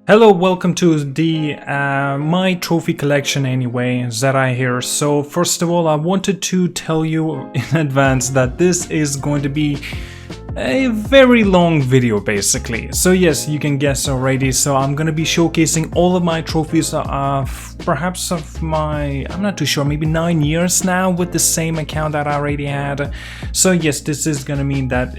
Hello, welcome to the my trophy collection anyway, ZDEyE here. So first of all, I wanted to tell you in advance that this is going to be a very long video basically. So yes, you can guess already. So I'm going to be showcasing all of my trophies perhaps of my, I'm not too sure, maybe 9 years now with the same account that I already had. So yes, this is going to mean that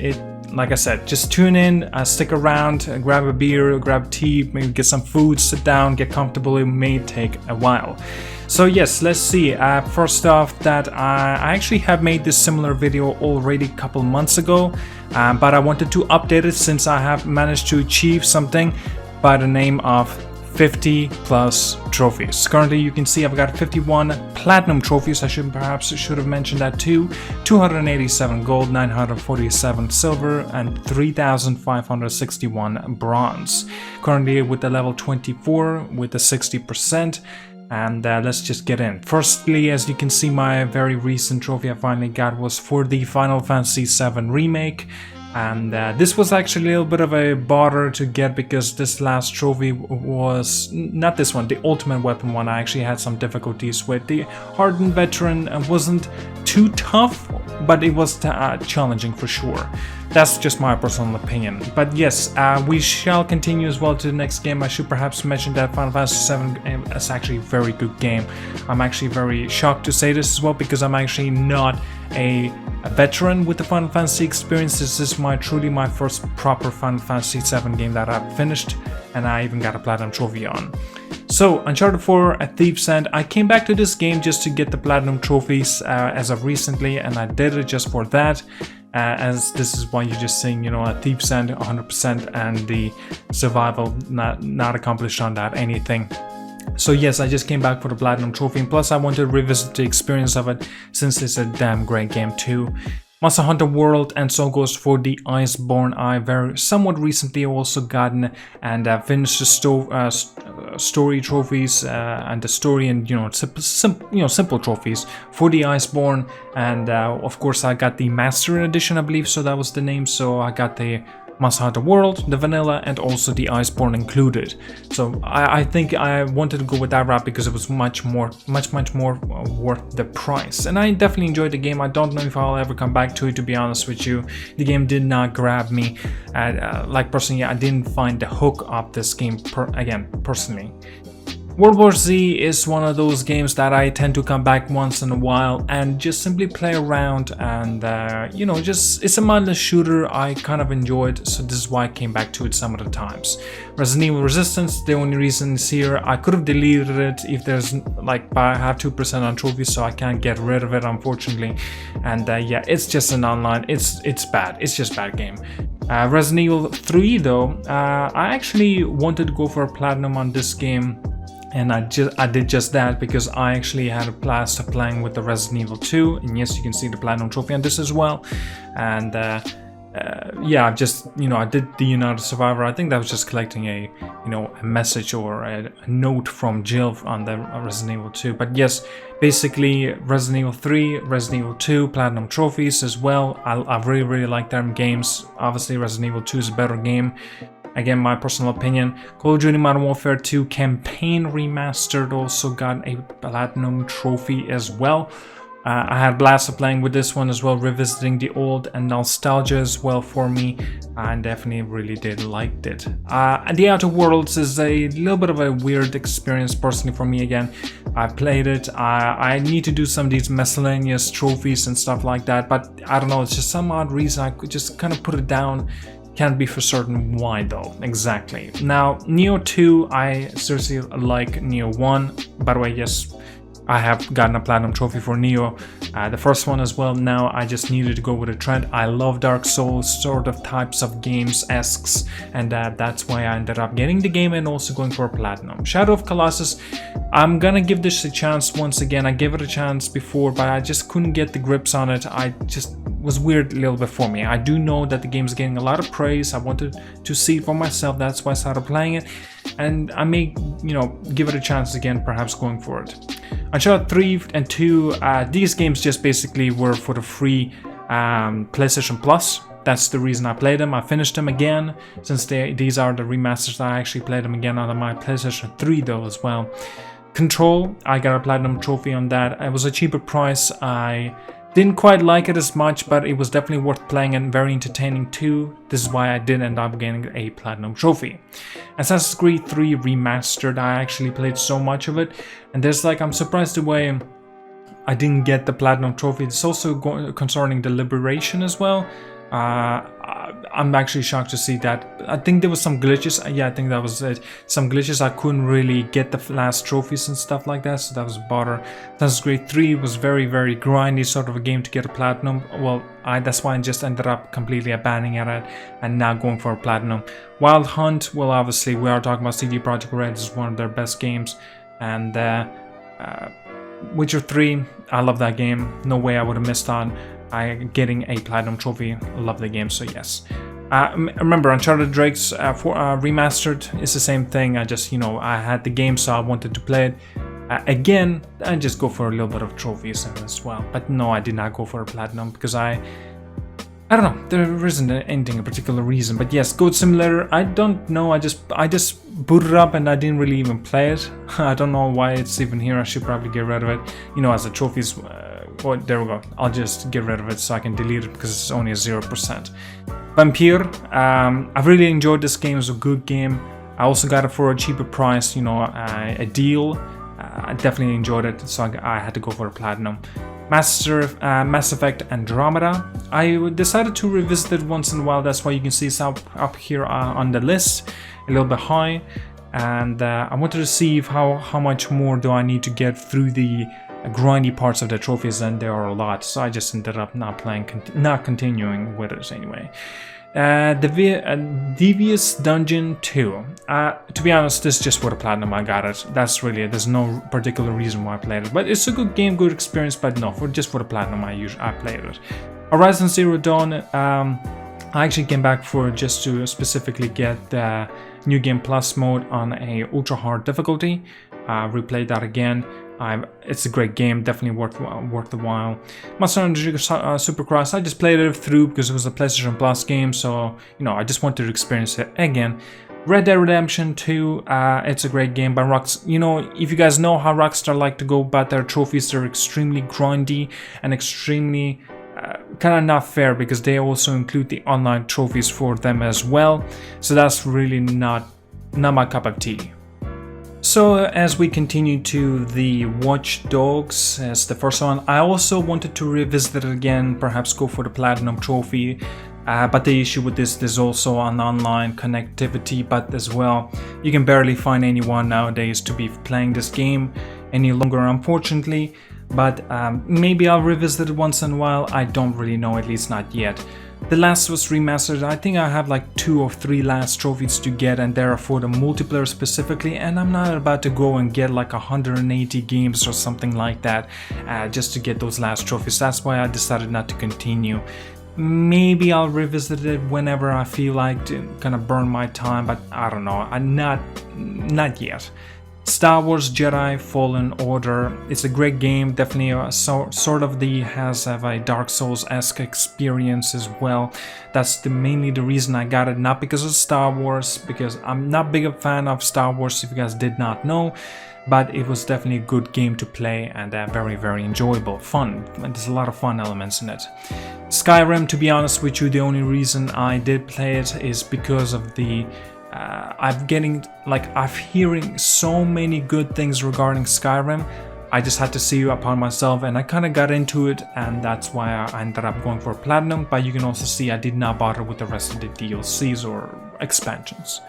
like I said, just tune in, stick around, grab a beer, grab tea, maybe get some food, sit down, get comfortable. It may take a while. So yes, let's see. First off, that I actually have made this similar video already a couple months ago, but I wanted to update it since I have managed to achieve something by the name of 50 plus trophies. Currently you can see I've got 51 platinum trophies. I should have mentioned that too. 287 gold, 947 silver, and 3,561 bronze. Currently with the level 24 with the 60%. And let's just get in. Firstly, as you can see, my very recent trophy I finally got was for the Final Fantasy VII Remake. And this was actually a little bit of a bother to get because this last trophy was, not this one, the Ultimate Weapon one, I actually had some difficulties with. The Hardened Veteran wasn't too tough, but it was challenging for sure. That's just my personal opinion. But yes, we shall continue as well to the next game. I should perhaps mention that Final Fantasy VII is actually a very good game. I'm actually very shocked to say this as well because I'm actually not a veteran with the Final Fantasy experience. This is truly my first proper Final Fantasy VII game that I've finished, and I even got a platinum trophy on. So, Uncharted 4, A Thief's End. I came back to this game just to get the platinum trophies as of recently, and I did it just for that. As this is why you're just seeing, A Thief's End 100% and the survival not accomplished on that anything. So yes, I just came back for the platinum trophy, and plus I wanted to revisit the experience of it since it's a damn great game too. Monster Hunter World, and so goes for the Iceborne. I somewhat recently also gotten and finished the story trophies and the story and simple trophies for the Iceborne, and of course I got the Master Edition, I believe, so that was the name. So I got the Monster Hunter World, the vanilla, and also the Iceborne included. So I think I wanted to go with that route because it was much more worth the price. And I definitely enjoyed the game. I don't know if I'll ever come back to it, to be honest with you. The game did not grab me. Like personally, I didn't find the hook of this game personally. World War Z is one of those games that I tend to come back once in a while and just simply play around, and it's a mindless shooter I kind of enjoyed, so this is why I came back to it some of the times. Resident Evil Resistance, the only reason is here, I could have deleted it if there's but I have 2% on trophies, so I can't get rid of it unfortunately. And yeah, it's just an online, it's bad, it's just a bad game. Resident Evil 3 though, I actually wanted to go for a platinum on this game. And I did just that because I actually had a blast of playing with the Resident Evil 2, and yes, you can see the platinum trophy on this as well. And yeah, I did the United Survivor. I think that was just collecting a message or a note from Jill on the Resident Evil 2. But yes, basically Resident Evil 3, Resident Evil 2, platinum trophies as well. I really like them games. Obviously, Resident Evil 2 is a better game. Again, my personal opinion. Call of Duty Modern Warfare 2 Campaign Remastered also got a platinum trophy as well. I had a blast of playing with this one as well, revisiting the old and nostalgia as well for me. I definitely really did like it. The Outer Worlds is a little bit of a weird experience personally for me again. I played it. I need to do some of these miscellaneous trophies and stuff like that, but I don't know, it's just some odd reason I could just kind of put it down. Can't be for certain why though, exactly. Now, Neo 2, I seriously like Neo 1. By the way, yes, I have gotten a platinum trophy for Neo, the first one as well. Now I just needed to go with a trend. I love Dark Souls sort of types of games, esques, and that's why I ended up getting the game and also going for a platinum. Shadow of Colossus, I'm gonna give this a chance once again. I gave it a chance before, but I just couldn't get the grips on it. I just was weird a little bit for me. I do know that the game's getting a lot of praise. I wanted to see it for myself. That's why I started playing it, and I may, give it a chance again, perhaps going for it. Uncharted 3 and 2, these games just basically were for the free PlayStation Plus That's the reason I played them. I finished them again, since these are the remasters. I actually played them again on my PlayStation 3 though as well. Control, I got a platinum trophy on that. It was a cheaper price. I didn't quite like it as much, but it was definitely worth playing and very entertaining too. This is why I did end up getting a platinum trophy. Assassin's Creed 3 Remastered, I actually played so much of it, and there's like, I'm surprised the way I didn't get the platinum trophy. It's also concerning the Liberation as well. I'm actually shocked to see that. I think there was some glitches. Yeah, I think that was it. Some glitches. I couldn't really get the last trophies and stuff like that, so that was a bother. Assassin's Creed 3 was very, very grindy sort of a game to get a platinum. Well, that's why I just ended up completely abandoning it and now going for a platinum. Wild Hunt, well, obviously we are talking about CD Projekt Red. This is one of their best games. And Witcher 3, I love that game. No way I would have missed on getting a platinum trophy. I love the game, so yes. Remember, Uncharted Drake's Remastered is the same thing. I just, I had the game, so I wanted to play it again and just go for a little bit of trophies as well. But no, I did not go for a platinum because I don't know, there isn't anything a particular reason. But yes, Goat Simulator, I don't know, I just booted up and I didn't really even play it. I don't know why it's even here. I should probably get rid of it, as the trophies. Oh, there we go. I'll just get rid of it so I can delete it because it's only a 0%. Vampire, I really enjoyed this game. It was a good game. I also got it for a cheaper price, a deal. I definitely enjoyed it, so I had to go for a platinum. Mass Effect Andromeda, I decided to revisit it once in a while. That's why you can see it's up here on the list, a little bit high. And I wanted to see how much more do I need to get through the grindy parts of the trophies, and there are a lot, so I just ended up not continuing with it anyway. Devious Dungeon 2. To be honest, this is just for the platinum I got it. That's really it. There's no particular reason why I played it, but it's a good game, good experience. But no, just for the platinum I played it. Horizon Zero Dawn. I actually came back for just to specifically get the New Game Plus mode on a ultra hard difficulty. Replayed that again. It's a great game, definitely worth the while. Monster Hunter Supercross, I just played it through because it was a PlayStation Plus game, so I just wanted to experience it again. Red Dead Redemption 2, it's a great game by Rockstar. If you guys know how Rockstar like to go about their trophies, they're extremely grindy and extremely kind of not fair because they also include the online trophies for them as well. So that's really not my cup of tea. So as we continue to the Watch Dogs as the first one, I also wanted to revisit it again, perhaps go for the Platinum Trophy. But the issue with this, there's also an online connectivity, but as well, you can barely find anyone nowadays to be playing this game any longer, unfortunately. But maybe I'll revisit it once in a while, I don't really know, at least not yet. The Last of Us Remastered, I think I have like 2 or 3 last trophies to get, and they're for the multiplayer specifically, and I'm not about to go and get like 180 games or something like that just to get those last trophies. That's why I decided not to continue. Maybe I'll revisit it whenever I feel like to kind of burn my time, but I don't know, not yet. Star Wars Jedi Fallen Order, it's a great game, definitely has a Dark Souls-esque experience as well. That's mainly the reason I got it, not because of Star Wars, because I'm not big a fan of Star Wars if you guys did not know, but it was definitely a good game to play and very, very enjoyable, fun. There's a lot of fun elements in it. Skyrim, to be honest with you, the only reason I did play it is because of the I'm hearing so many good things regarding Skyrim. I just had to see it upon myself, and I kind of got into it, and that's why I ended up going for Platinum. But you can also see I did not bother with the rest of the DLCs or expansions.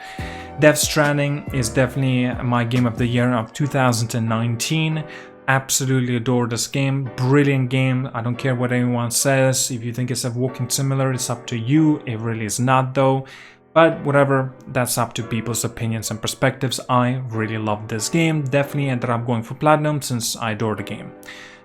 Death Stranding is definitely my game of the year of 2019. Absolutely adore this game, brilliant game. I don't care what anyone says. If you think it's a walking simulator, it's up to you. It really is not though. But whatever, that's up to people's opinions and perspectives. I really love this game. Definitely ended up going for Platinum since I adore the game.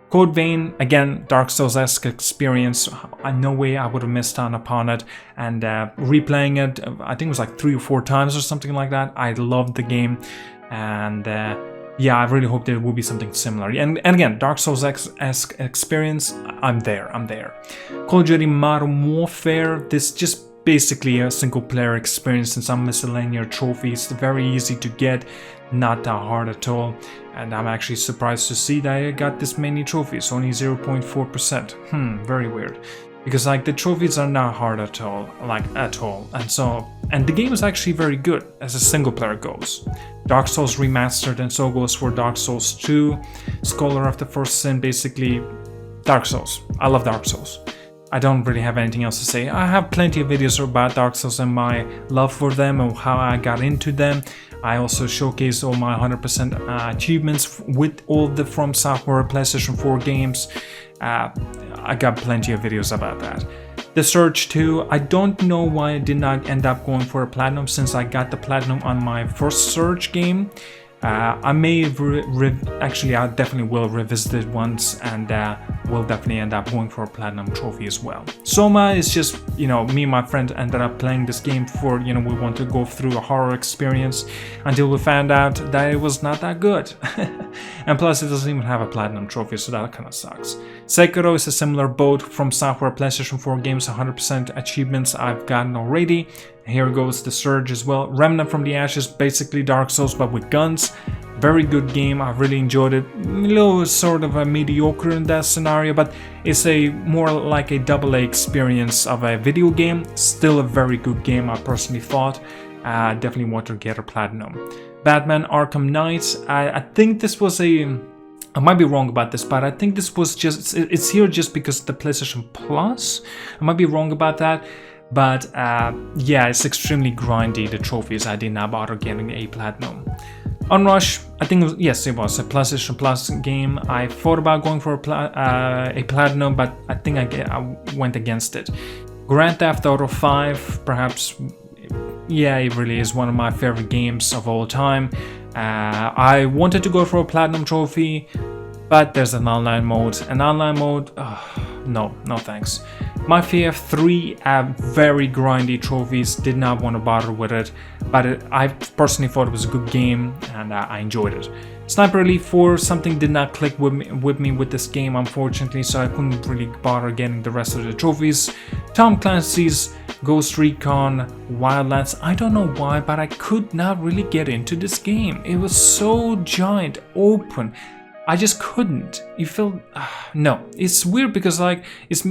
Code Vein, again, Dark Souls-esque experience. No way I would have missed out upon it. And replaying it, I think it was like 3 or 4 times or something like that. I loved the game. And yeah, I really hope there will be something similar. And again, Dark Souls-esque experience, I'm there. Call of Duty Modern Warfare, this just basically a single player experience and some miscellaneous trophies, very easy to get, not that hard at all. And I'm actually surprised to see that I got this many trophies, only 0.4%. Very weird. Because like the trophies are not hard at all, and the game is actually very good as a single player goes. Dark Souls Remastered, and so goes for Dark Souls 2, Scholar of the First Sin, basically Dark Souls. I love Dark Souls. I don't really have anything else to say. I have plenty of videos about Dark Souls and my love for them and how I got into them. I also showcase all my 100% achievements with all the FromSoftware PlayStation 4 games. I got plenty of videos about that. The Surge 2, I don't know why I did not end up going for a platinum since I got the platinum on my first Surge game. I may actually I definitely will revisit it once, and will definitely end up going for a platinum trophy as well. Soma is just, you know, me and my friend ended up playing this game for, you know, we want to go through a horror experience until we found out that it was not that good. And plus it doesn't even have a platinum trophy, so that kind of sucks. Sekiro is a similar boat. FromSoftware PlayStation 4 games, 100% achievements I've gotten already. Here goes The Surge as well. Remnant from the Ashes, basically Dark Souls but with guns. Very good game, I really enjoyed it. A little sort of a mediocre in that scenario, but it's a more like a AA experience of a video game. Still a very good game, I personally thought. Definitely want to get a platinum. Batman Arkham Knight, I think this was a... I might be wrong about this, but I think this was just... It's here just because of the PlayStation Plus. I might be wrong about that. But yeah, it's extremely grindy, the trophies. I did not bother getting a platinum. Onrush, I think, yes, it was a PlayStation Plus game. I thought about going for a platinum, but I think I went against it. Grand Theft Auto 5, perhaps, yeah, it really is one of my favorite games of all time. I wanted to go for a platinum trophy, but there's an online mode. No thanks. Mafia 3, very grindy trophies, did not want to bother with it, but I personally thought it was a good game and I enjoyed it. Sniper Elite 4, something did not click with me with this game, unfortunately, so I couldn't really bother getting the rest of the trophies. Tom Clancy's Ghost Recon Wildlands, I don't know why, but I could not really get into this game. It was so giant, open. I just couldn't. You feel no. It's weird because like it's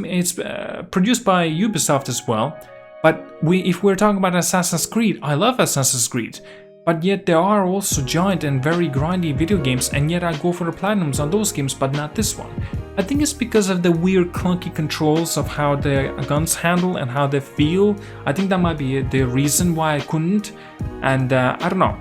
produced by Ubisoft as well. But if we're talking about Assassin's Creed, I love Assassin's Creed. But yet there are also giant and very grindy video games, and yet I go for the platinums on those games, but not this one. I think it's because of the weird clunky controls of how the guns handle and how they feel. I think that might be the reason why I couldn't. And I don't know.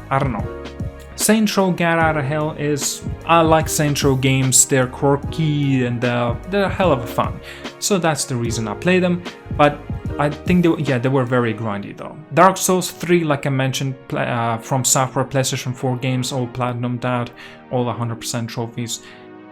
Saints Row Get Out of Hell is... I like Saints Row games, they're quirky and they're a hell of a fun. So that's the reason I play them, but I think they were very grindy though. Dark Souls 3, like I mentioned, FromSoftware PlayStation 4 games, all platinumed out, all 100% trophies.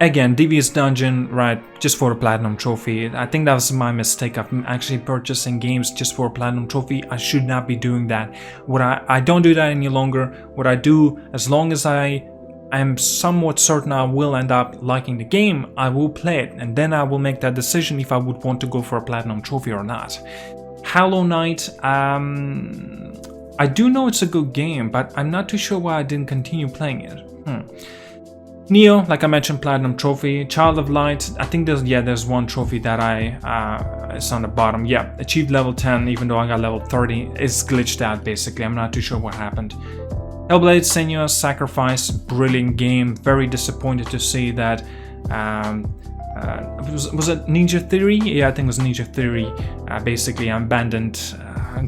Again, Devious Dungeon, right, just for a platinum trophy. I think that was my mistake of actually purchasing games just for a platinum trophy. I should not be doing that. I don't do that any longer. What I do, as long as I am somewhat certain I will end up liking the game, I will play it, and then I will make that decision if I would want to go for a platinum trophy or not. Hollow Knight, I do know it's a good game, but I'm not too sure why I didn't continue playing it. Neo, like I mentioned, platinum trophy. Child of Light, I think there's one trophy that it's on the bottom. Yeah, achieved level 10, even though I got level 30. It's glitched out basically. I'm not too sure what happened. Hellblade: Senua's Sacrifice, brilliant game. Very disappointed to see that. Was it Ninja Theory? Yeah, I think it was Ninja Theory. Basically, abandoned.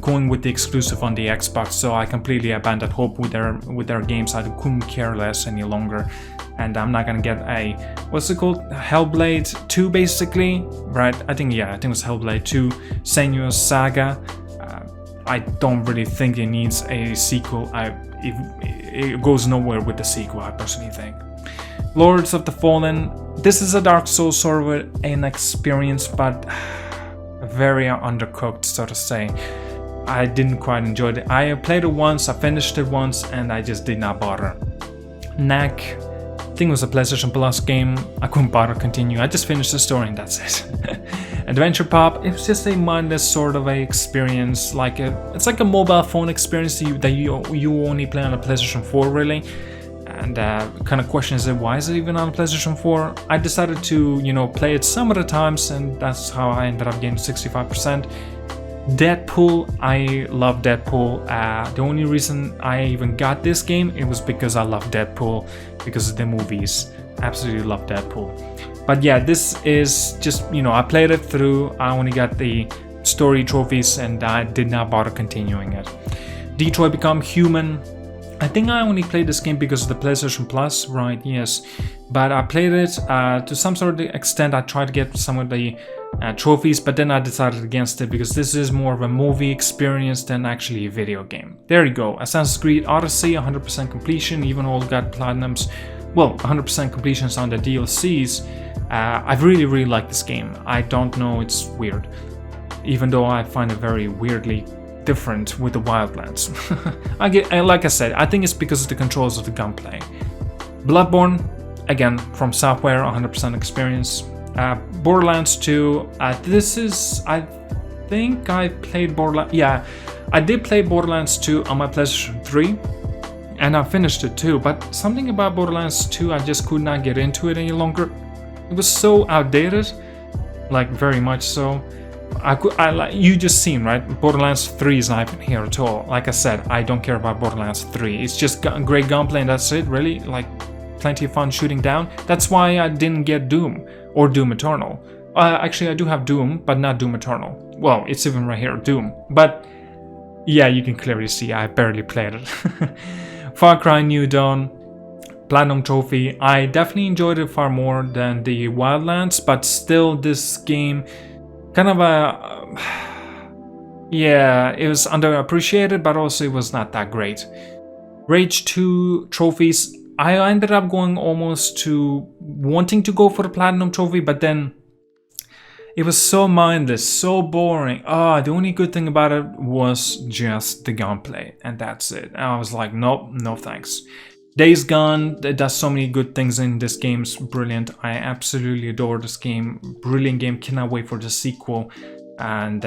Going with the exclusive on the Xbox, so I completely abandoned hope with their games. I couldn't care less any longer, and I'm not gonna get a what's it called, Hellblade 2 basically, right? I think it was Hellblade 2, Senua's Saga. I don't really think it needs a sequel. It goes nowhere with the sequel, I personally think. Lords of the Fallen. This is a Dark Souls sort of an experience, but very undercooked, so to say. I didn't quite enjoy it. I played it once, I finished it once, and I just did not bother. Knack, think it was a PlayStation Plus game. I couldn't bother continue. I just finished the story and that's it. Adventure Pop, it was just a mindless sort of a experience, it's like a mobile phone experience that you only play on a PlayStation 4 really. And kind of question is, why is it even on PlayStation 4? I decided to, play it some of the times, and that's how I ended up getting 65%. Deadpool, I love Deadpool. The only reason I even got this game, it was because I love Deadpool, because of the movies. Absolutely love Deadpool. But yeah, this is just, I played it through. I only got the story trophies and I did not bother continuing it. D2i Become Human. I think I only played this game because of the PlayStation Plus, right? Yes. But I played it to some sort of extent. I tried to get some of the trophies, but then I decided against it because this is more of a movie experience than actually a video game. There you go. Assassin's Creed Odyssey, 100% completion, even all got platinums. Well, 100% completions on the DLCs. I really like this game. I don't know, it's weird. Even though I find it very weirdly different with the Wildlands. Like I said, I think it's because of the controls of the gunplay. Bloodborne, again, FromSoftware, 100% experience. Borderlands 2, this is, I think I played Borderlands, yeah, I did play Borderlands 2 on my PlayStation 3, and I finished it too, but something about Borderlands 2, I just could not get into it any longer. It was so outdated, like very much so. You just seen, right? Borderlands 3 is not even here at all. Like I said, I don't care about Borderlands 3. It's just great gunplay and that's it, really. Like, plenty of fun shooting down. That's why I didn't get Doom or Doom Eternal. Actually, I do have Doom, but not Doom Eternal. Well, it's even right here, Doom. But yeah, you can clearly see I barely played it. Far Cry New Dawn, Platinum Trophy. I definitely enjoyed it far more than the Wildlands, but still this game kind of yeah, it was underappreciated, but also it was not that great. Rage 2 trophies. I ended up going almost to wanting to go for the Platinum Trophy, but then it was so mindless, so boring. The only good thing about it was just the gunplay, and that's it. And I was like, nope, no thanks. Days Gone, it does so many good things in this game, it's brilliant. I absolutely adore this game, brilliant game, cannot wait for the sequel. And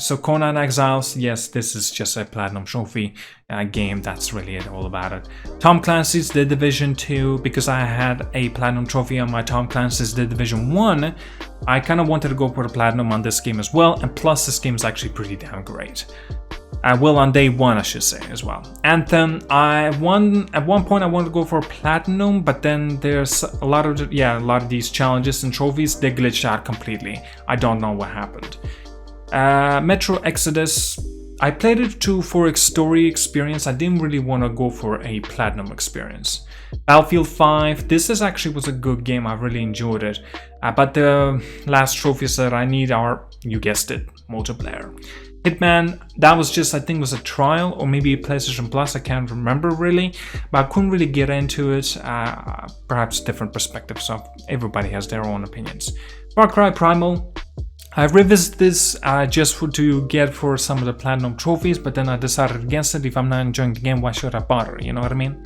so Conan Exiles, yes, this is just a Platinum Trophy game, that's really it, all about it. Tom Clancy's The Division 2, because I had a Platinum Trophy on my Tom Clancy's The Division 1, I kind of wanted to go for the Platinum on this game as well, and plus this game is actually pretty damn great. Well, on day one, I should say, as well. Anthem, at one point I wanted to go for Platinum, but then there's a lot of these challenges and trophies, they glitched out completely. I don't know what happened. Metro Exodus, I played it too for a story experience. I didn't really want to go for a Platinum experience. Battlefield 5, this was a good game, I really enjoyed it. But the last trophies that I need are, you guessed it, multiplayer. Hitman, that was just, I think it was a trial or maybe a PlayStation Plus, I can't remember really, but I couldn't really get into it, perhaps different perspectives, so everybody has their own opinions. Far Cry Primal, I revisited this just to get for some of the Platinum trophies, but then I decided against it. If I'm not enjoying the game, why should I bother, you know what I mean?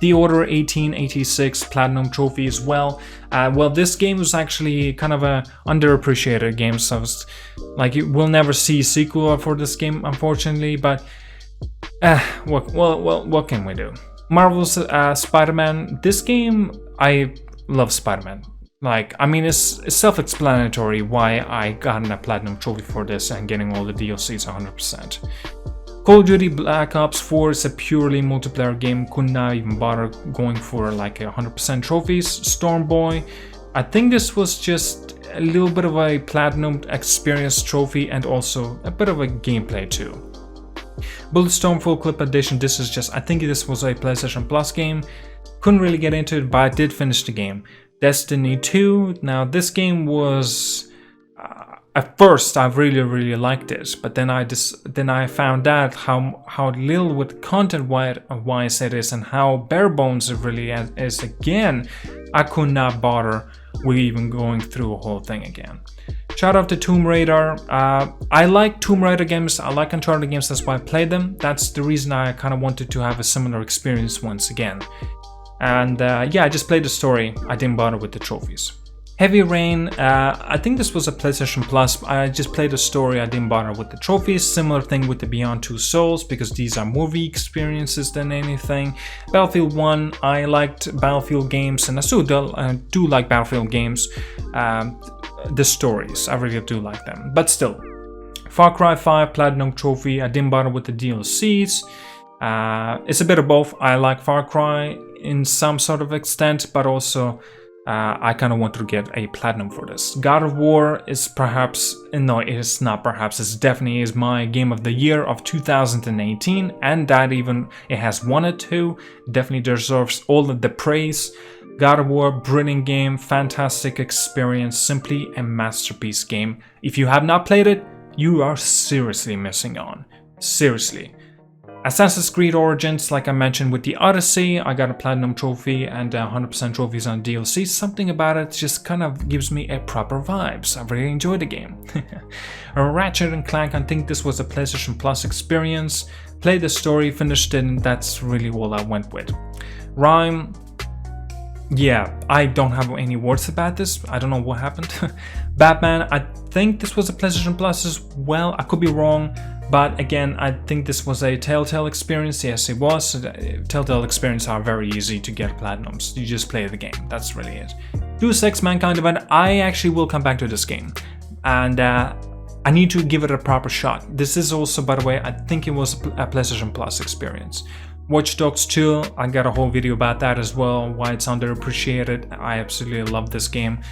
The Order 1886 Platinum Trophy as well. Well, this game was actually kind of a underappreciated game, so it's like you will never see a sequel for this game, unfortunately. But what can we do? Marvel's Spider-Man. This game, I love Spider-Man. Like, I mean, it's self-explanatory why I got a Platinum Trophy for this and getting all the DLCs 100%. Call of Duty Black Ops 4 is a purely multiplayer game, could not even bother going for like 100% trophies. Stormboy, I think this was just a little bit of a Platinum experience trophy and also a bit of a gameplay too. Bulletstorm Full Clip Edition, this is just, I think this was a PlayStation Plus game, couldn't really get into it, but I did finish the game. Destiny 2, now this game was... at first, I really liked it, but then I found out how little with content-wise it is and how bare bones it really is. Again, I could not bother with even going through a whole thing again. Shout out to Tomb Raider. I like Tomb Raider games. I like Uncharted games. That's why I played them. That's the reason I kind of wanted to have a similar experience once again. And yeah, I just played the story. I didn't bother with the trophies. Heavy Rain, I think this was a PlayStation Plus. I just played the story, I didn't bother with the trophies. Similar thing with the Beyond Two Souls, because these are movie experiences than anything. Battlefield 1, I liked Battlefield games, and I still do like Battlefield games. The stories, I really do like them. But still, Far Cry 5 Platinum Trophy, I didn't bother with the DLCs. It's a bit of both. I like Far Cry in some sort of extent, but also I kind of want to get a platinum for this. God of War is perhaps, no, it is not perhaps, it definitely is my game of the year of 2018, and that even it has won it too. Definitely deserves all of the praise. God of War, brilliant game, fantastic experience, simply a masterpiece game. If you have not played it, you are seriously missing on. Seriously. Assassin's Creed Origins, like I mentioned with the Odyssey, I got a platinum trophy and 100% trophies on DLC. Something about it just kind of gives me a proper vibes. I really enjoyed the game. Ratchet and Clank, I think this was a PlayStation Plus experience. Played the story, finished it, and that's really all I went with. Rime, yeah, I don't have any words about this. I don't know what happened. Batman, I think this was a PlayStation Plus as well. I could be wrong. But again, I think this was a Telltale experience. Yes, it was. Telltale experiences are very easy to get platinums. You just play the game. That's really it. Deus Ex Mankind Event. I actually will come back to this game. And I need to give it a proper shot. This is also, by the way, I think it was a PlayStation Plus experience. Watch Dogs 2, I got a whole video about that as well, why it's underappreciated. I absolutely love this game,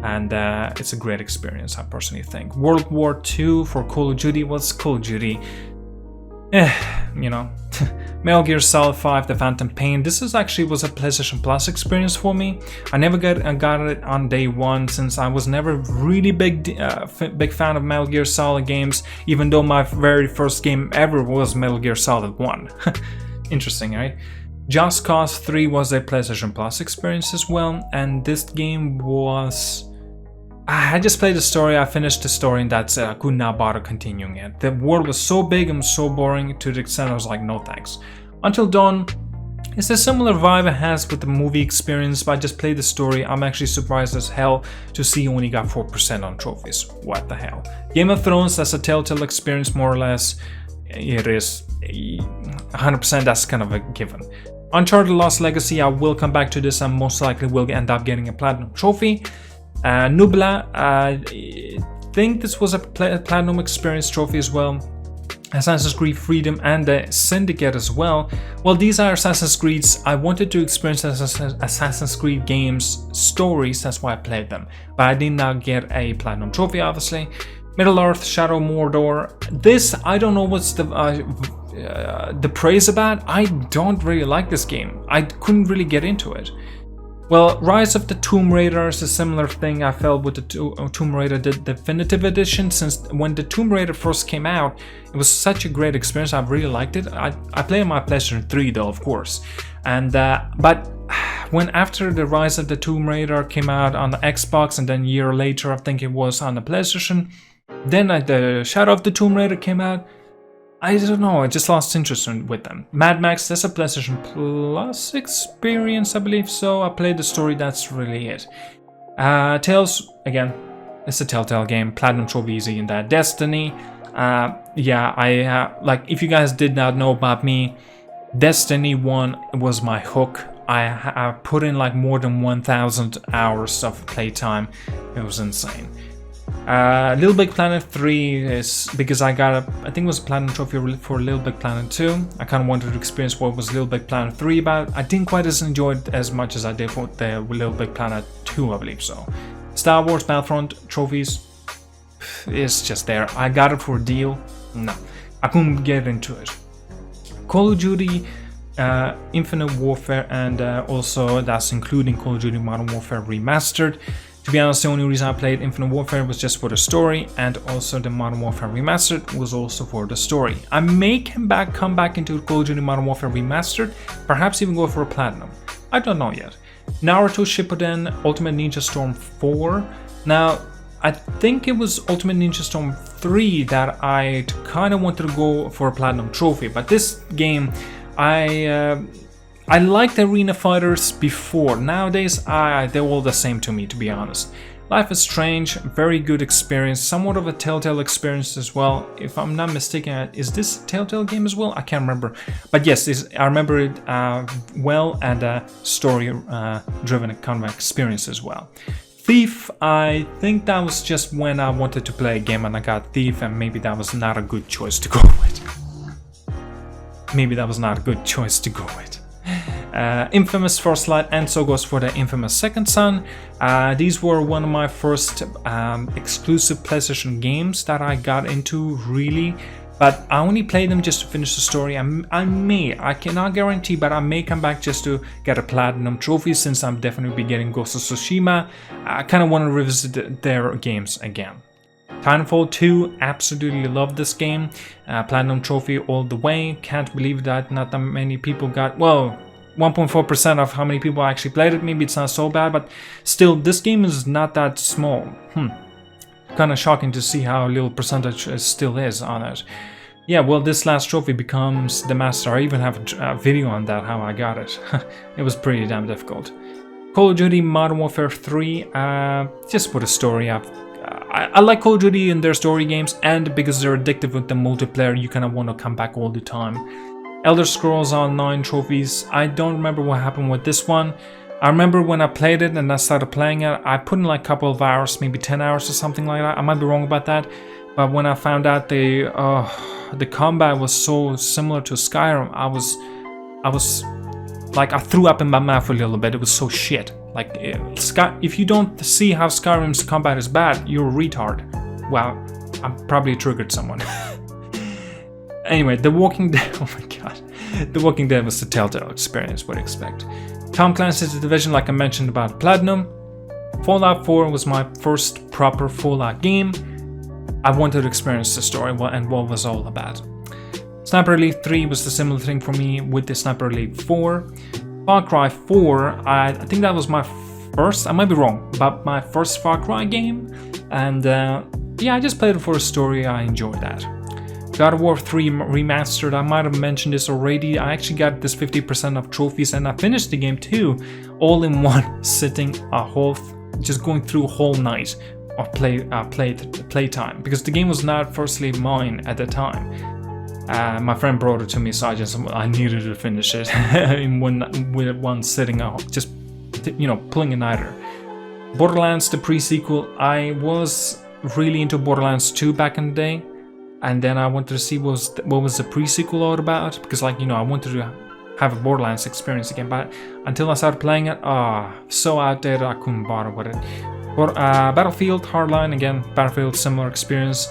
and it's a great experience, I personally think. World War II for Call of Duty was Call of Duty. You know. Metal Gear Solid 5, The Phantom Pain. This was a PlayStation Plus experience for me. I never got it on day one, since I was never really big fan of Metal Gear Solid games, even though my very first game ever was Metal Gear Solid 1. Interesting, right? Just Cause 3 was a PlayStation Plus experience as well, and this game was... I just played the story, I finished the story, and that's it. I could not bother continuing it. The world was so big and so boring to the extent I was like, no thanks. Until Dawn is a similar vibe it has with the movie experience, but I just played the story. I'm actually surprised as hell to see you only got 4% on trophies. What the hell? Game of Thrones, that's a Telltale experience more or less. It is 100%, that's kind of a given. Uncharted Lost Legacy, I will come back to this and most likely will end up getting a platinum trophy. Nubla, I think this was a platinum experience trophy as well. Assassin's Creed Freedom and the Syndicate as well. Well, these are Assassin's Creeds. I wanted to experience Assassin's Creed games stories, that's why I played them. But I did not get a platinum trophy, obviously. Middle-earth, Shadow Mordor. This, I don't know what's the praise about. I don't really like this game. I couldn't really get into it. Well, Rise of the Tomb Raider is a similar thing I felt with the Tomb Raider Definitive Edition, since when the Tomb Raider first came out, it was such a great experience. I really liked it. I played on my PlayStation 3 though, of course. And but when after the Rise of the Tomb Raider came out on the Xbox, and then a year later I think it was on the PlayStation, then the Shadow of the Tomb Raider came out. I don't know, I just lost interest with them. Mad Max, that's a PlayStation Plus experience, I believe so. I played the story, that's really it. Tales, again, it's a Telltale game. Platinum trophy easy in that. Destiny, yeah, like, if you guys did not know about me, Destiny 1 was my hook. I put in like more than 1,000 hours of playtime. It was insane. Little Big Planet 3 is because I think it was a platinum trophy for Little Big Planet 2. I kind of wanted to experience what was Little Big Planet 3 about. I didn't quite enjoy it as much as I did for the Little Big Planet 2, I believe so. Star Wars Battlefront trophies is just there. I got it for a deal. No, I couldn't get into it. Call of Duty Infinite Warfare, and also that's including Call of Duty Modern Warfare Remastered. To be honest, the only reason I played Infinite Warfare was just for the story, and also the Modern Warfare Remastered was also for the story. I may come back into Call of Duty Modern Warfare Remastered, perhaps even go for a platinum. I don't know yet. Naruto Shippuden Ultimate Ninja Storm 4. Now, I think it was Ultimate Ninja Storm 3 that I kind of wanted to go for a platinum trophy, but this game, I I liked arena fighters before. Nowadays, they're all the same to me, to be honest. Life is Strange, very good experience, somewhat of a Telltale experience as well. If I'm not mistaken, is this a Telltale game as well? I can't remember. But yes, I remember it well, and a story-driven kind of experience as well. Thief, I think that was just when I wanted to play a game and I got Thief, and maybe that was not a good choice to go with. Maybe that was not a good choice to go with. Infamous First Light, and so goes for the Infamous Second Son. These were one of my first exclusive PlayStation games that I got into, really. But I only played them just to finish the story. I cannot guarantee, but I may come back just to get a platinum trophy, since I'm definitely be getting Ghost of Tsushima. I kind of want to revisit their games again. Titanfall 2, absolutely love this game. Platinum trophy all the way. Can't believe that not that many people got, well, 1.4% of how many people actually played it. Maybe it's not so bad, but still, this game is not that small. Kind of shocking to see how little percentage it still is on it. Yeah, well, this last trophy becomes the master. I even have a video on that, how I got it. It was pretty damn difficult. Call of Duty Modern Warfare 3, just for the story. I like Call of Duty and their story games, and because they're addictive with the multiplayer, you kind of want to come back all the time. Elder Scrolls Online trophies, I don't remember what happened with this one. I remember when I played it and I started playing it, I put in like a couple of hours, maybe 10 hours or something like that. I might be wrong about that, but when I found out the combat was so similar to Skyrim, I was like, I threw up in my mouth a little bit. It was so shit. Like, if you don't see how Skyrim's combat is bad, you're a retard. Well, I probably triggered someone. Anyway, The Walking Dead, oh my god. The Walking Dead was the Telltale experience, what expect. Tom Clancy's The Division, like I mentioned about Platinum. Fallout 4 was my first proper Fallout game. I wanted to experience the story and what it was all about. Sniper Elite 3 was the similar thing for me with the Sniper Elite 4. Far Cry 4, I think that was my first, I might be wrong, but my first Far Cry game. And yeah, I just played it for a story, I enjoyed that. God of War 3 Remastered, I might have mentioned this already. I actually got this 50% of trophies, and I finished the game too, all in one sitting, just going through a whole night of playtime, because the game was not firstly mine at the time. My friend brought it to me, so I needed to finish it with one sitting, just pulling a nighter. Borderlands, the pre-sequel, I was really into Borderlands 2 back in the day. And then I wanted to see what was the pre-sequel all about, because I wanted to have a Borderlands experience again, but until I started playing it, so outdated, I couldn't bother with it. But Battlefield Hardline, again, Battlefield, similar experience.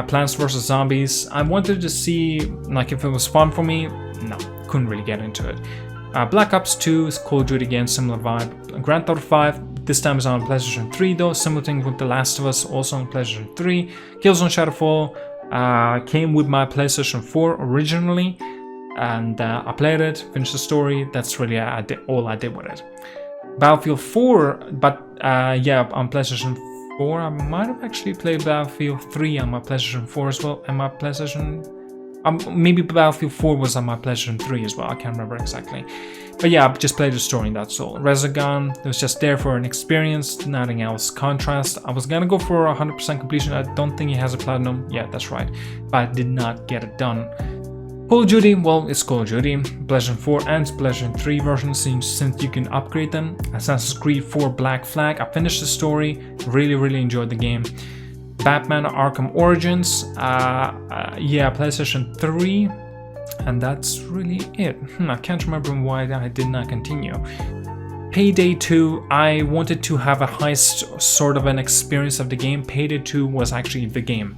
Plants vs. Zombies, I wanted to see if it was fun for me. No, couldn't really get into it. Black Ops 2, Call of Duty again, similar vibe. Grand Theft 5, this time is on PlayStation 3 though, similar thing with The Last of Us, also on PlayStation 3. Killzone Shadowfall, came with my PlayStation 4 originally, and I played it, finished the story. That's really all I did with it. Battlefield 4, but yeah, on PlayStation 4, I might have actually played Battlefield 3 on my PlayStation 4 as well, and my PlayStation... maybe Battlefield 4 was on my PlayStation 3 as well, I can't remember exactly. But yeah, I just played the story and that's all. Resogun, it was just there for an experience, nothing else. Contrast, I was gonna go for 100% completion. I don't think he has a platinum. Yeah, that's right. But I did not get it done. Call of Duty, well, it's Call of Duty. PlayStation 4 and PlayStation 3 versions, since you can upgrade them. Assassin's Creed 4 Black Flag, I finished the story. Really enjoyed the game. Batman Arkham Origins, yeah, PlayStation 3. And that's really it. I can't remember why I did not continue. Payday 2, I wanted to have a heist sort of an experience of the game. Payday 2 was actually the game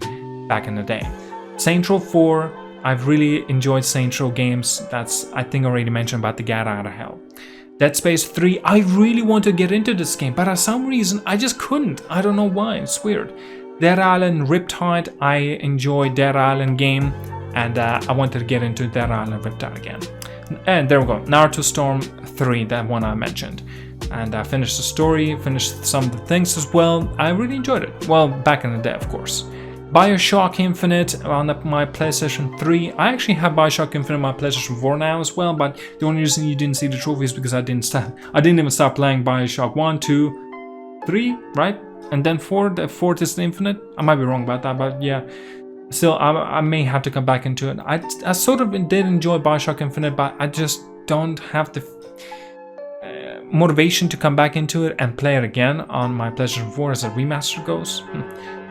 back in the day. Saints Row 4, I've really enjoyed Saints Row games. That's, I think, already mentioned about the Get Out of Hell. Dead Space 3, I really want to get into this game, but for some reason I just couldn't. I don't know why, it's weird. Dead Island Riptide, I enjoy Dead Island game. And I wanted to get into Dead Island Riptide again. And there we go, Naruto Storm 3, that one I mentioned. And I finished the story, finished some of the things as well. I really enjoyed it. Well, back in the day, of course. Bioshock Infinite on my PlayStation 3. I actually have Bioshock Infinite on my PlayStation 4 now as well, but the only reason you didn't see the trophy is because I didn't even start playing Bioshock 1, 2, 3, right? And then 4. The 4th is the Infinite. I might be wrong about that, but yeah. Still, I may have to come back into it. I sort of did enjoy Bioshock Infinite, but I just don't have the motivation to come back into it and play it again on my PlayStation 4 as a remaster goes.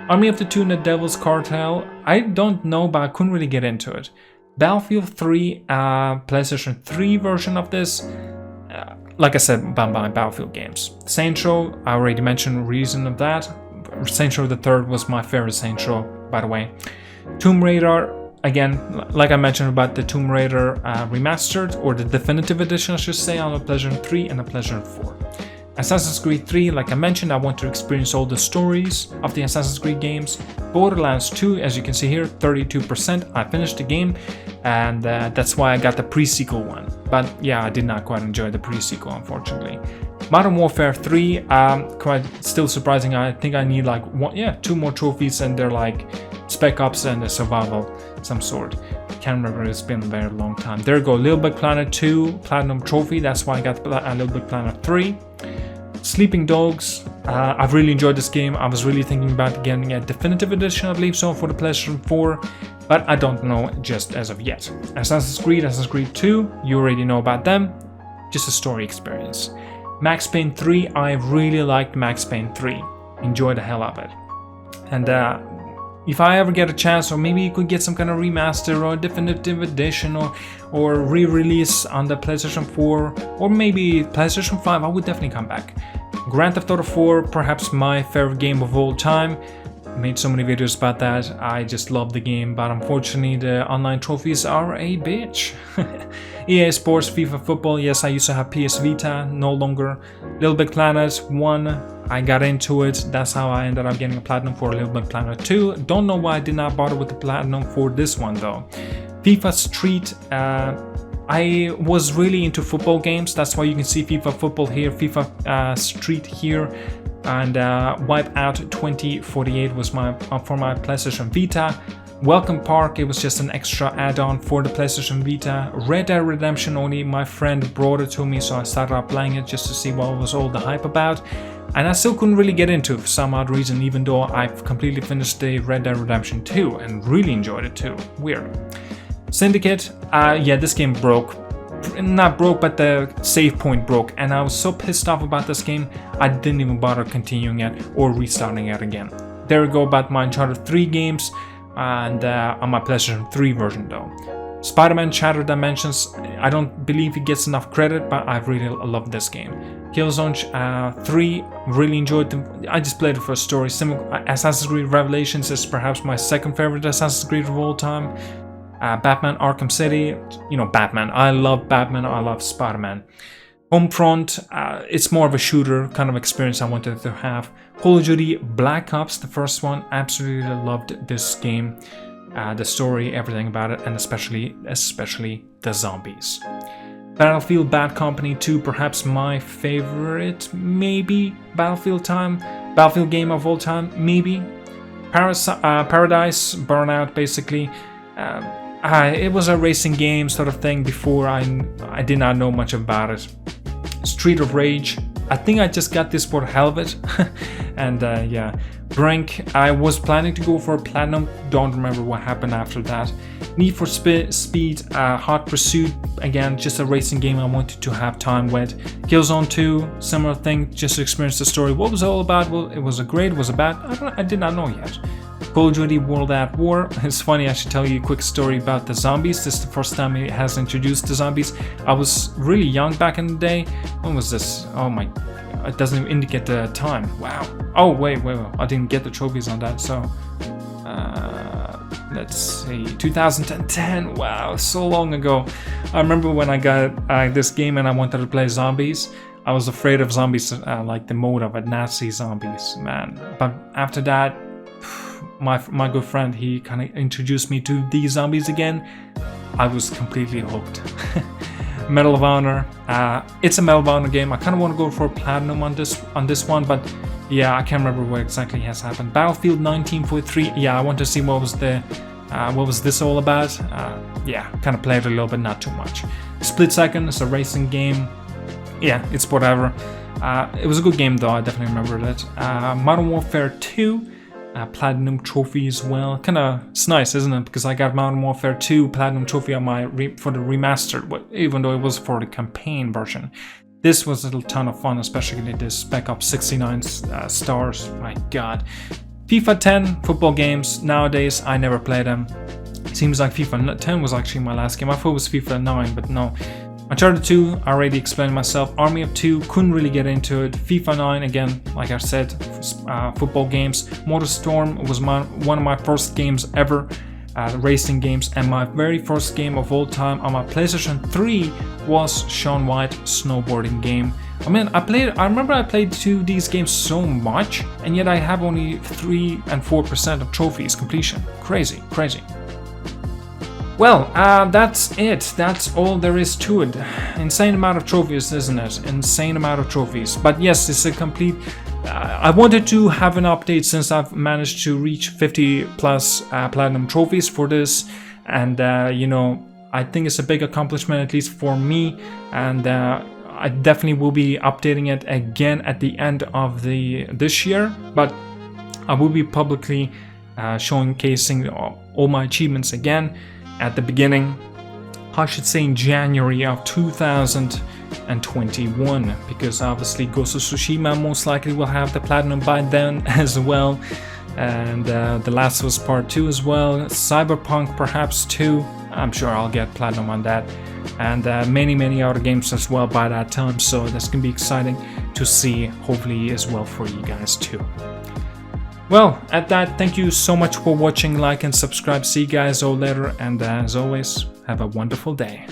Army of the Two and the Devil's Cartel. I don't know, but I couldn't really get into it. Battlefield 3, PlayStation 3 version of this. Like I said, my Battlefield games. Saints Row, I already mentioned the reason of that. Saints Row the 3rd was my favorite Saints Row, by the way. Tomb Raider, again, like I mentioned about the Tomb Raider Remastered, or the Definitive Edition, I should say, on the PlayStation 3 and the PlayStation 4. Assassin's Creed 3, like I mentioned, I want to experience all the stories of the Assassin's Creed games. Borderlands 2, as you can see here, 32%. I finished the game, and that's why I got the pre-sequel one. But yeah, I did not quite enjoy the pre-sequel, unfortunately. Modern Warfare 3, quite still surprising. I think I need like 2 more trophies, and they're like Spec Ops and a survival some sort. Can't remember, it's been a very long time. There we go, Little Big Planet 2 Platinum Trophy, that's why I got Little Big Planet 3. Sleeping Dogs, I've really enjoyed this game. I was really thinking about getting a definitive edition, I believe so, for the PlayStation 4, but I don't know just as of yet. Assassin's Creed 2, you already know about them, just a story experience. Max Payne 3, I really liked Max Payne 3, enjoyed the hell out of it. And if I ever get a chance, or maybe you could get some kind of remaster or definitive edition or re-release on the PlayStation 4 or maybe PlayStation 5, I would definitely come back. Grand Theft Auto 4, perhaps my favorite game of all time. I made so many videos about that. I just love the game, but unfortunately the online trophies are a bitch. EA Sports FIFA Football, yes, I used to have PS Vita, no longer. Little Big Planet 1, I got into it. That's how I ended up getting a platinum for Little Big Planet 2. Don't know why I did not bother with the platinum for this one though. FIFA Street, I was really into football games. That's why you can see FIFA Football here, FIFA Street here, and Wipeout 2048 was for my PlayStation Vita. Welcome Park, it was just an extra add-on for the PlayStation Vita. Red Dead Redemption, only my friend brought it to me, so I started up playing it just to see what was all the hype about. And I still couldn't really get into it for some odd reason, even though I've completely finished the Red Dead Redemption 2 and really enjoyed it too. Weird. Syndicate, yeah, this game broke. Not broke, but the save point broke, and I was so pissed off about this game, I didn't even bother continuing it or restarting it again. There we go about my Uncharted 3 games, and on my PlayStation 3 version though. Spider-Man Shattered Dimensions, I don't believe it gets enough credit, but I really love this game. Killzone 3, really enjoyed them. I just played it for a story. Assassin's Creed Revelations is perhaps my second favorite Assassin's Creed of all time. Batman Arkham City, you know, Batman. I love Batman, I love Spider-Man. Homefront, it's more of a shooter kind of experience I wanted to have. Call of Duty Black Ops, the first one, absolutely loved this game. The story, everything about it, and especially the zombies. Battlefield Bad Company 2, perhaps my favorite, maybe, Battlefield game of all time, maybe. Paradise Burnout, basically. It was a racing game sort of thing before I did not know much about it. Street of Rage, I think I just got this for the hell of it. And yeah, Brink, I was planning to go for a platinum, don't remember what happened after that. Need for Speed, Hot Pursuit, again, just a racing game I wanted to have time with. Killzone 2, similar thing, just to experience the story. What was it all about? Well, it was a great, was it bad? I did not know yet. Call of Duty World at War. It's funny, I should tell you a quick story about the zombies. This is the first time it has introduced the zombies. I was really young back in the day. When was this? Oh my, it doesn't even indicate the time. Wow. Oh, wait, I didn't get the trophies on that, so... let's see, 2010, wow, so long ago. I remember when I got this game and I wanted to play zombies. I was afraid of zombies, like the mode of it, Nazi zombies, man. But after that, my good friend, he kind of introduced me to these zombies again. I was completely hooked. Medal of Honor, it's a Medal of Honor game. I kind of want to go for platinum on this one, but Yeah, I can't remember what exactly has happened. Battlefield 1943. Yeah, I want to see what was this all about. Yeah, kind of played a little bit, not too much. Split Second is a racing game. Yeah, it's whatever. It was a good game though, I definitely remember it. Modern Warfare 2, Platinum Trophy as well. It's nice, isn't it? Because I got Modern Warfare 2 Platinum Trophy on my for the Remastered, even though it was for the campaign version. This was a ton of fun, especially this Spec Ops 69 stars. My god. FIFA 10 football games. Nowadays, I never play them. Seems like FIFA 10 was actually my last game. I thought it was FIFA 9, but no. Uncharted 2, I already explained myself. Army of 2, couldn't really get into it. FIFA 9, again, like I said, football games. MotorStorm was one of my first games ever, racing games. And my very first game of all time on my PlayStation 3 was Shaun White snowboarding game. I mean, I remember I played these games so much, and yet I have only 3 and 4% of trophies completion. Crazy, crazy. Well, that's it. That's all there is to it. Insane amount of trophies, isn't it? Insane amount of trophies. But yes, it's a complete... I wanted to have an update since I've managed to reach 50 plus platinum trophies for this. And, you know, I think it's a big accomplishment, at least for me. And I definitely will be updating it again at the end of this year. But I will be publicly showcasing all my achievements again at the beginning, I should say in January of 2021, because obviously Ghost of Tsushima most likely will have the platinum by then as well, and The Last of Us Part 2 as well, Cyberpunk perhaps too. I'm sure I'll get platinum on that, and many other games as well by that time, so that's gonna be exciting to see, hopefully as well for you guys too. Well, at that, thank you so much for watching, like and subscribe. See you guys all later, and as always, have a wonderful day.